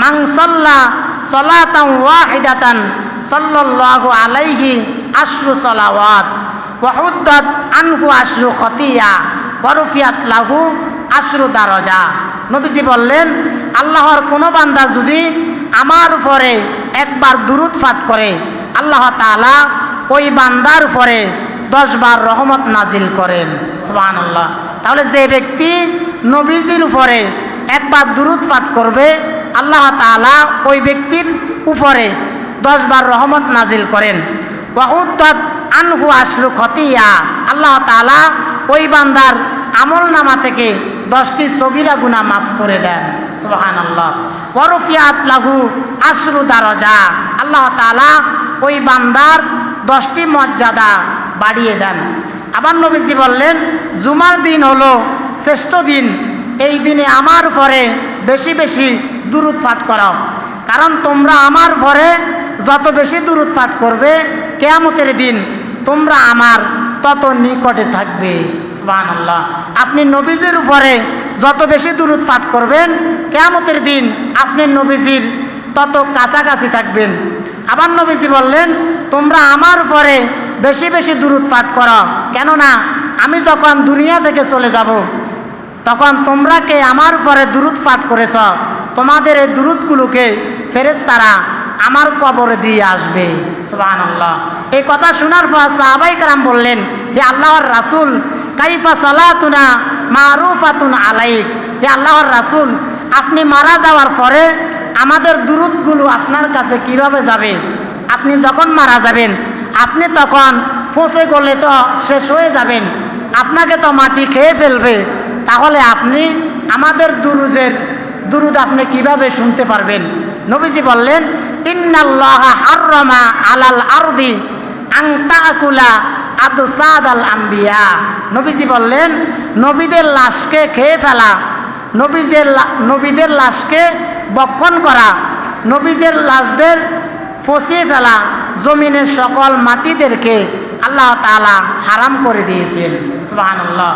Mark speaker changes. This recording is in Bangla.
Speaker 1: মান সাল্লা সালাতান ওয়াহিদাতান সাল্লাল্লাহু আলাইহি আশরু সালাওয়াত ওয়া হুদ্দাত আনহু আশরু খতিয়া ওয়া রুফিয়াত লাহু আশরু দারাজা। নবীজি বললেন, আল্লাহর কোনো বান্দা যদি আমার উপরে একবার দুরূদ পাঠ করে, আল্লাহ তাআলা ওই বান্দার উপরে 10 বার রহমত নাজিল করেন। সুবহানাল্লাহ। তাহলে যে ব্যক্তি নবীজির উপরে একবার দুরূদ পাঠ করবে, আল্লাহ তাআলা ওই ব্যক্তির উপরে 10 বার রহমত নাজিল করেন। ওয়া হুদ্দাত আনহু আশরু খতিয়া, আল্লাহ তাআলা ওই বান্দার আমল নামা থেকে 10টি সগীরা গুনাহ মাফ করে দেন। সুবহানাল্লাহ। ওয়া রুফিয়াত লাহু আশরু দারাজা, আল্লাহ তাআলা ওই বান্দার 10টি মর্যাদা বাড়িয়ে দেন। আবার নবীজি বললেন, জুমার দিন হলো শ্রেষ্ঠ দিন, এই দিনে আমার উপরে বেশি বেশি দুরূদ পাঠ করাও, কারণ তোমরা আমার উপরে যত বেশি দুরূদ পাঠ করবে, কিয়ামতের দিন তোমরা আমার তত নিকটে থাকবে। সুবহানাল্লাহ। আপনি নবীজির উপরে যত বেশি দুরূদ পাঠ করবেন, কিয়ামতের দিন আপনি নবীজির তত কাছাকাছি থাকবেন। আবার নবীজি বললেন, তোমরা আমার উপরে বেশি বেশি দুরূদ পাঠ করো, কেননা আমি যখন দুনিয়া থেকে চলে যাব, তখন তোমরা কে আমার উপরে দুরূদ পাঠ করেছ, তোমাদের এই দুরূদগুলোকে ফেরেশতারা আমার কবরে দিয়ে আসবে। সুবহানাল্লাহ। এই কথা শোনার পর সাহাবায়ে কেরাম বললেন, হে আল্লাহর রাসূল, কাইফা সালাতুনা মারুফাতুন আলাইক, হে আল্লাহর রাসূল, আপনি মারা যাওয়ার পরে আমাদের দুরূদগুলো আপনার কাছে কিভাবে যাবে? আপনি যখন মারা যাবেন, আপনি তখন পৌঁছে গেলে তো শেষ হয়ে যাবেন, আপনাকে তো মাটি খেয়ে ফেলবে, তাহলে আপনি আমাদের দুরূদ আপনি কিভাবে শুনতে পারবেন? নবীজি বললেন, ইন্নাল্লাহা হাররামা আলাল আরদি আন তাকুলা আদসাদাল আম্বিয়া। নবীজি বললেন, নবীদের লাশকে খেয়ে ফেলা, নবীদের লাশকে বক্ষণ করা, নবীদের লাশদের পচিয়ে ফেলা, জমিনের সকল মাটিদেরকে আল্লাহ তাআলা হারাম করে দিয়েছেন। সুবহানাল্লাহ।